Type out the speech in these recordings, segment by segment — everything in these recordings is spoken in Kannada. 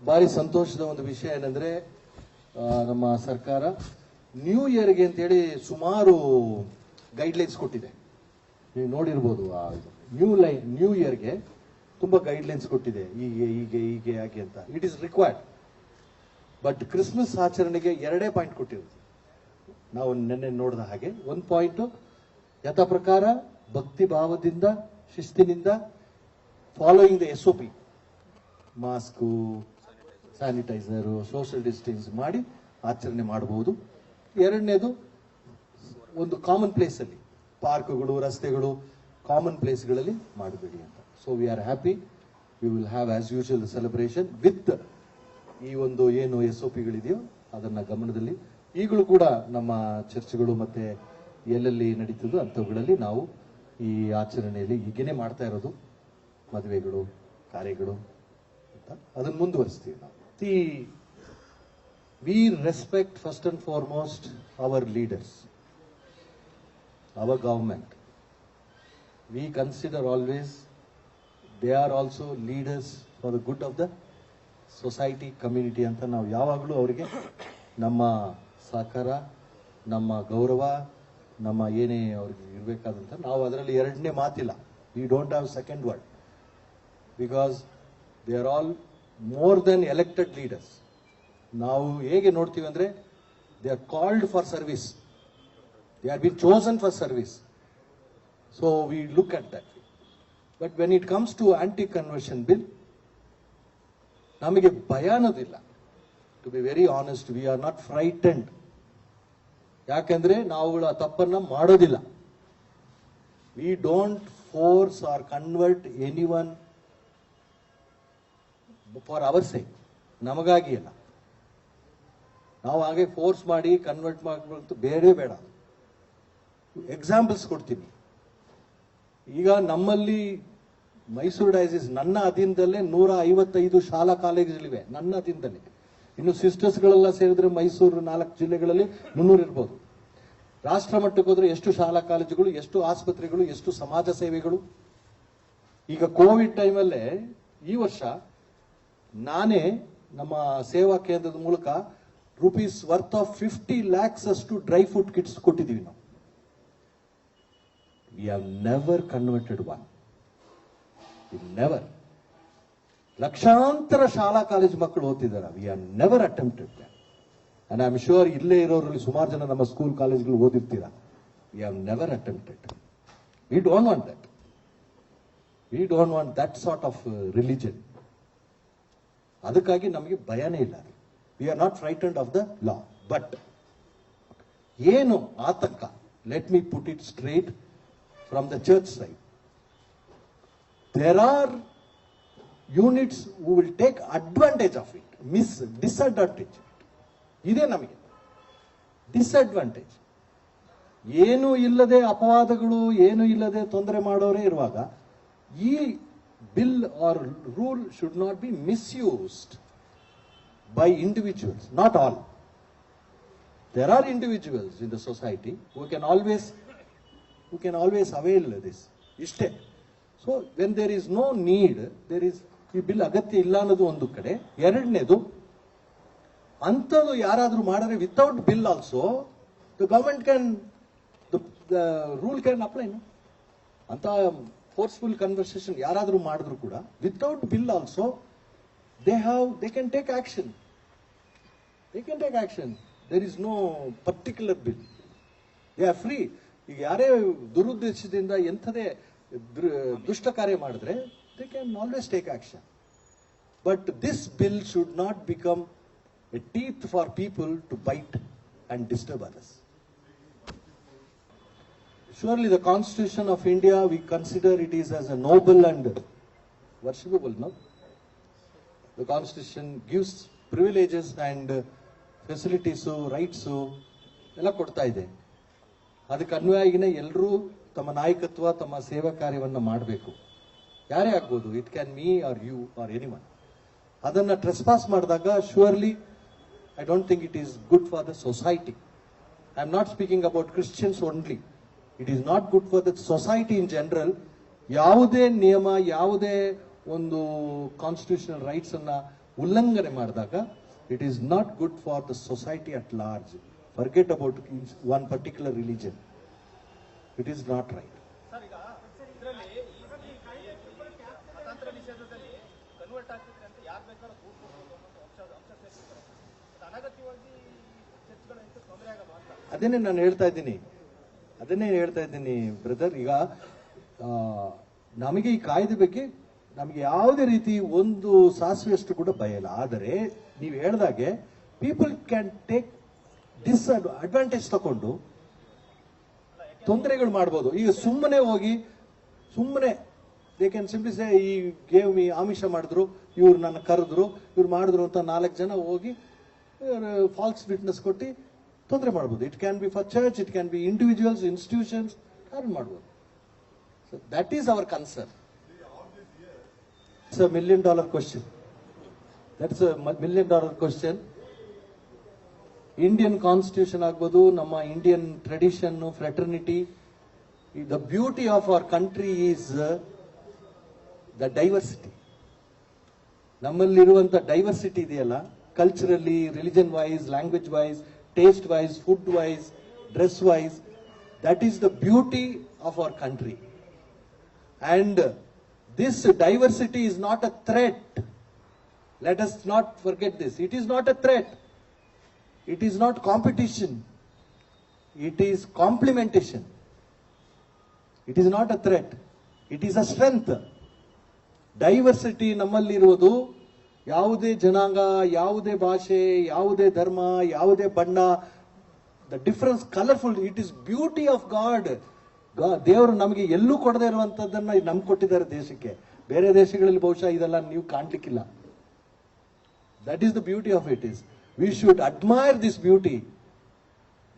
ಭಾರಿ ಸಂತೋಷದ ಒಂದು ವಿಷಯ ಏನಂದ್ರೆ ನಮ್ಮ ಸರ್ಕಾರ ನ್ಯೂ ಇಯರ್ಗೆ ಅಂತೇಳಿ ಸುಮಾರು ಗೈಡ್ಲೈನ್ಸ್ ಕೊಟ್ಟಿದೆ. ನೀವು ನೋಡಿರ್ಬೋದು. ನ್ಯೂ ಇಯರ್ಗೆ ತುಂಬಾ ಗೈಡ್ಲೈನ್ಸ್ ಕೊಟ್ಟಿದೆ, ಹೀಗೆ ಹೀಗೆ ಹೀಗೆ ಯಾಕೆ ಅಂತ. It is required. But Christmas ಆಚರಣೆಗೆ 2 ಪಾಯಿಂಟ್ ಕೊಟ್ಟಿರುತ್ತೆ. ನಾವು ನಿನ್ನೆ ನೋಡಿದ ಹಾಗೆ 1 ಪಾಯಿಂಟ್ ಯಥಾ ಪ್ರಕಾರ ಭಕ್ತಿ ಭಾವದಿಂದ ಶಿಸ್ತಿನಿಂದ following the SOP, mask, sanitiser, social distance ಮಾಡಿ ಆಚರಣೆ ಮಾಡಬಹುದು. 2ನೇದು ಒಂದು ಕಾಮನ್ ಪ್ಲೇಸ್ ಅಲ್ಲಿ, ಪಾರ್ಕ್ಗಳು, ರಸ್ತೆಗಳು, ಕಾಮನ್ ಪ್ಲೇಸ್ಗಳಲ್ಲಿ ಮಾಡಬೇಡಿ ಅಂತ. So we are happy. We will have as usual celebration with ಈ ಒಂದು ಏನು SOPಗಳಿದೆಯೋ ಅದನ್ನ ಗಮನದಲ್ಲಿ. ಈಗಲೂ ಕೂಡ ನಮ್ಮ ಚರ್ಚ್ಗಳು ಮತ್ತೆ ಎಲ್ಲೆಲ್ಲಿ ನಡೀತದೋ ಅಂಥವುಗಳಲ್ಲಿ ನಾವು ಈ ಆಚರಣೆಯಲ್ಲಿ ಹೀಗೇನೆ ಮಾಡ್ತಾ ಇರೋದು, ಮದುವೆಗಳು, ಕಾರ್ಯಗಳು ಅಂತ ಅದನ್ನು ಮುಂದುವರಿಸ್ತೀವಿ ನಾವು. We respect first and foremost our leaders, our government. We consider always they are also leaders for the good of the society, community ಅಂತ ನಾವು ಯಾವಾಗಲೂ ಅವರಿಗೆ ನಮ್ಮ ಸಹಕಾರ, ನಮ್ಮ ಗೌರವ, ನಮ್ಮ ಏನೇ ಅವ್ರಿಗೆ ಇರಬೇಕಾದಂತ ನಾವು ಅದರಲ್ಲಿ 2ನೇ ಮಾತಿಲ್ಲ. We don't have second word because they are all more than elected leaders. ನಾವು ಹೇಗೆ ನೋಡ್ತೀವಿ ಅಂದ್ರೆ they are called for service. They have been chosen for service. So we look at that. But when it comes to anti-conversion bill, ನಮಗೆ ಭಯ ಅನ್ನೋದಿಲ್ಲ. To be very honest, we are not frightened. ಯಾಕಂದ್ರೆ ನಾವುಗಳು ಆ ತಪ್ಪನ್ನ ಮಾಡೋದಿಲ್ಲ. We don't force or convert anyone for our sake. ನಮಗಾಗಿ ಅಲ್ಲ. ನಾವು ಹಾಗೆ ಫೋರ್ಸ್ ಮಾಡಿ ಕನ್ವರ್ಟ್ ಮಾಡಬೇಕು ಬೇಡ. ಎಕ್ಸಾಂಪಲ್ಸ್ ಕೊಡ್ತೀನಿ. ಈಗ ನಮ್ಮಲ್ಲಿ ಮೈಸೂರು ಡಯಾಸಿಸ್ ನನ್ನ ಅಧೀನದಲ್ಲೇ 155 ಶಾಲಾ ಕಾಲೇಜುಗಳಿವೆ, ನನ್ನ ಅಧೀನದಲ್ಲಿ. ಇನ್ನು ಸಿಸ್ಟರ್ಸ್ಗಳೆಲ್ಲ ಸೇರಿದ್ರೆ ಮೈಸೂರು 4 ಜಿಲ್ಲೆಗಳಲ್ಲಿ 300 ಇರ್ಬೋದು. ರಾಷ್ಟ್ರ ಮಟ್ಟಕ್ಕೆ ಹೋದ್ರೆ ಎಷ್ಟು ಶಾಲಾ ಕಾಲೇಜುಗಳು, ಎಷ್ಟು ಆಸ್ಪತ್ರೆಗಳು, ಎಷ್ಟು ಸಮಾಜ ಸೇವೆಗಳು. ಈಗ ಕೋವಿಡ್ ಟೈಮಲ್ಲೇ ಈ ವರ್ಷ ನಾನೇ ನಮ್ಮ ಸೇವಾ ಕೇಂದ್ರದ ಮೂಲಕ ರೂಪೀಸ್ ವರ್ತ್ ಆಫ್ 50 lakhs ಅಷ್ಟು ಡ್ರೈ ಫುಡ್ ಕಿಟ್ಸ್ ಕೊಟ್ಟಿದ್ದೀವಿ ನಾವು. We have never converted one. We never. ಲಕ್ಷಾಂತರ ಶಾಲಾ ಕಾಲೇಜು ಮಕ್ಕಳು ಓದ್ತಿದ್ದಾರೆ. We have never attempted that. And I am sure ಇಲ್ಲೇ ಇರೋರಲ್ಲಿ ಸುಮಾರು ಜನ ನಮ್ಮ school ಕಾಲೇಜ್ಗಳು ಓದಿರ್ತೀರಾ. We have never attempted. We don't want that. We don't want that sort of religion. ಅದಕ್ಕಾಗಿ ನಮಗೆ ಭಯನೇ ಇಲ್ಲ. We are not frightened of the law. But ಏನು ಆತಂಕ, let me put it straight from the church side. There are units who will take advantage of it, disadvantage. ಇದೇ ನಮಗೆ ಡಿಸ್ಅಡ್ವಾಂಟೇಜ್. ಏನು ಇಲ್ಲದೆ ಅಪವಾದಗಳು, ಏನು ಇಲ್ಲದೆ ತೊಂದರೆ ಮಾಡೋರೇ ಇರುವಾಗ ಈ bill or rule should not be misused by individuals, not all. There are individuals in the society who can always avail this. Ishte. So when there is no need, there is ಈ ಬಿಲ್ ಅಗತ್ಯ ಇಲ್ಲ ಅನ್ನೋದು ಒಂದು ಕಡೆ. 2ನೇದು ಅಂಥದ್ದು ಯಾರಾದ್ರೂ ಮಾಡಿದ್ರೆ without bill also the government can, the rule can apply. ಅಂತ ಫೋರ್ಸ್ಫುಲ್ ಕನ್ವರ್ಸೇಷನ್ ಯಾರಾದ್ರೂ ಮಾಡಿದ್ರು ಕೂಡ without bill also they can take action. They can take action. There is no particular bill. They are free. ಈಗ ಯಾರೇ ದುರುದ್ದೇಶದಿಂದ ಎಂಥದೇ ದುಷ್ಟ ಕಾರ್ಯ ಮಾಡಿದ್ರೆ they can always take action. But this bill should not become a teeth for people to bite and disturb others. Surely the Constitution of India, we consider it is as a noble and worshipable, no? The Constitution gives privileges and facilities, rights ಎಲ್ಲ ಕೊಡ್ತಾ ಇದೆ. ಅದಕ್ಕೆ ಅನ್ವಯವಾಗಿನೇ ಎಲ್ಲರೂ ತಮ್ಮ ನಾಯಕತ್ವ, ತಮ್ಮ ಸೇವಾ ಕಾರ್ಯವನ್ನು ಮಾಡಬೇಕು. ಯಾರೇ ಆಗ್ಬೋದು, it can me or you or anyone. ಅದನ್ನ ಟ್ರೆಸ್ಪಾಸ್ ಮಾಡಿದಾಗ surely I don't think it is good for the society. I am not speaking about Christians only. It is not good for the society in general. ಯಾವುದೇ ನಿಯಮ, ಯಾವುದೇ ಒಂದು ಕಾನ್ಸ್ಟಿಟ್ಯೂಷನಲ್ ರೈಟ್ಸ್ ಅನ್ನ ಉಲ್ಲಂಘನೆ ಮಾಡಿದಾಗ it is not good for the society at large. Forget about one particular religion. It is not right. ಅದನ್ನೇ ನಾನು ಹೇಳ್ತಾ ಇದ್ದೀನಿ ಬ್ರದರ್. ಈಗ ನಮಗೆ ಈ ಕಾಯ್ದೆ ಬಗ್ಗೆ ನಮಗೆ ಯಾವುದೇ ರೀತಿ ಒಂದು ಸಾಸಿವೆಯಷ್ಟು ಕೂಡ ಭಯ ಇಲ್ಲ. ಆದರೆ ನೀವು ಹೇಳ್ದಾಗೆ ಪೀಪಲ್ ಕ್ಯಾನ್ ಟೇಕ್ ಅಡ್ವಾಂಟೇಜ್ ತಗೊಂಡು ತೊಂದರೆಗಳು ಮಾಡ್ಬೋದು. ಈಗ ಸುಮ್ಮನೆ ಹೋಗಿ ದೇ ಕ್ಯಾನ್ ಸಿಂಪ್ಲಿ ಸೇ ಈ ಗೇವ್ ಮಿ ಆಮಿಷ ಮಾಡಿದ್ರು, ಇವ್ರು ನನ್ನ ಕರೆದ್ರು, ಇವ್ರು ಮಾಡಿದ್ರು ಅಂತ 4 ಜನ ಹೋಗಿ ಫಾಲ್ಸ್ ವಿಟ್ನೆಸ್ ಕೊಟ್ಟು ತೊಂದರೆ ಮಾಡ್ಬೋದು. It can be for church, it can be individuals, institutions, ಯಾರು ಮಾಡ್ಬೋದು. So that is our concern. It's a $1 million question. That's a $1 million question. Indian constitution ಆಗ್ಬೋದು, ನಮ್ಮ Indian tradition, fraternity. The beauty of our country is the diversity. ನಮ್ಮಲ್ಲಿರುವಂತ ಡೈವರ್ಸಿಟಿ ಇದೆಯಲ್ಲ, culturally, religion wise, language wise, taste wise, food wise, dress wise, that is the beauty of our country. And this diversity is not a threat. Let us not forget this. It is not a threat. It is not competition. It is complementation. It is not a threat. It is a strength. Diversity ನಮ್ಮಲ್ಲಿ ಇರುವುದು ಯಾವುದೇ ಜನಾಂಗ, ಯಾವುದೇ ಭಾಷೆ, ಯಾವುದೇ ಧರ್ಮ, ಯಾವುದೇ ಬಣ್ಣ, the difference colourful. It is beauty of god. ದೇವರು ನಮಗೆ ಎಲ್ಲೂ ಕೊಡದೇ ಇರುವಂತದ್ದನ್ನ ನಮ್ಗೆ ಕೊಟ್ಟಿದ್ದಾರೆ ದೇಶಕ್ಕೆ. ಬೇರೆ ದೇಶಗಳಲ್ಲಿ ಬಹುಶಃ ಇದೆಲ್ಲ ನೀವು ಕಾಣ್ಲಿಕ್ಕಿಲ್ಲ. That is the beauty of it. Is we should admire this beauty,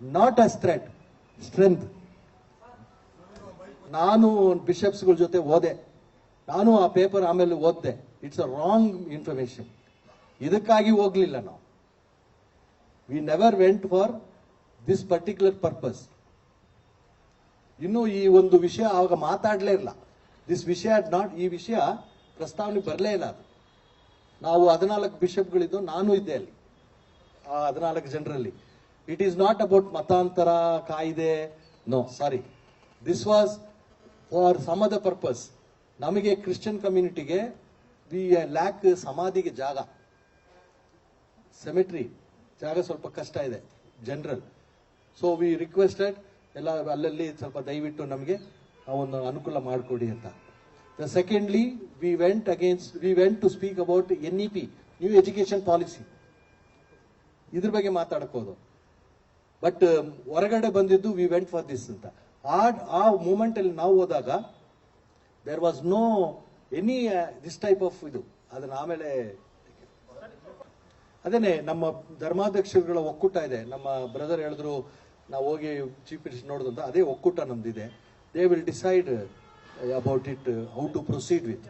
not as threat, strength. ನಾನು ಬಿಷಪ್ಸ್ಗಳ ಜೊತೆ ಓದೆ, ನಾನು ಆ ಪೇಪರ್ ಆಮೇಲೆ ಓದ್ದೆ. It's a wrong information. ಇದಕ್ಕಾಗಿ ಹೋಗ್ಲಿಲ್ಲ ನಾವು. We never went for this particular purpose. ಇನ್ನು ಈ ಒಂದು ವಿಷಯ ಆವಾಗ ಮಾತಾಡಲೇ ಇಲ್ಲ. ಈ ವಿಷಯ ಪ್ರಸ್ತಾವನೆ ಬರಲೇ ಇಲ್ಲ. ಅದು ನಾವು 14 ಬಿಷಪ್ಗಳಿದ್ದು, ನಾನು ಇದ್ದೆ ಅಲ್ಲಿ ಆ 14 ಜನರಲ್ಲಿ. ಇಟ್ ಈಸ್ ನಾಟ್ ಅಬೌಟ್ ಮತಾಂತರ ಕಾಯ್ದೆ. No, sorry. This was for some other purpose. ನಮಗೆ ಕ್ರಿಶ್ಚಿಯನ್ ಕಮ್ಯುನಿಟಿಗೆ ವಿ ಲ್ಯಾಕ್ ಸಮಾಧಿಗೆ ಜಾಗ, ಸೆಮೆಟ್ರಿ ಜಾಗ ಸ್ವಲ್ಪ ಕಷ್ಟ ಇದೆ ಜನರಲ್. ಸೊ ವಿ ರಿಕ್ವೆಸ್ಟೆಡ್ ಎಲ್ಲ ಅಲ್ಲಲ್ಲಿ ಸ್ವಲ್ಪ ದಯವಿಟ್ಟು ನಮಗೆ ಒಂದು ಅನುಕೂಲ ಮಾಡಿಕೊಡಿ ಅಂತ. Secondly we went to speak about NEP, new education policy. ಇದ್ರ ಬಗ್ಗೆ ಮಾತಾಡಕ್ ಹೋದು. ಬಟ್ ಹೊರಗಡೆ ಬಂದಿದ್ದು ವಿ ವೆಂಟ್ ಫಾರ್ ದಿಸ್ ಅಂತ. ಆ ಮೂಮೆಂಟ್ ಅಲ್ಲಿ ನಾವು ಹೋದಾಗ there was no any this type of ಇದು. ಅದನ್ನ ಆಮೇಲೆ ಅದೇನೆ ನಮ್ಮ ಧರ್ಮಾಧ್ಯಕ್ಷರುಗಳ ಒಕ್ಕೂಟ ಇದೆ. ನಮ್ಮ ಬ್ರದರ್ ಹೇಳಿದ್ರು ನಾವು ಹೋಗಿ ಚೀಫ್ ಮಿನಿಸ್ಟರ್ ನೋಡಿದಂತ ಅದೇ ಒಕ್ಕೂಟ ನಮ್ದಿದೆ. They will decide about it, how to proceed with.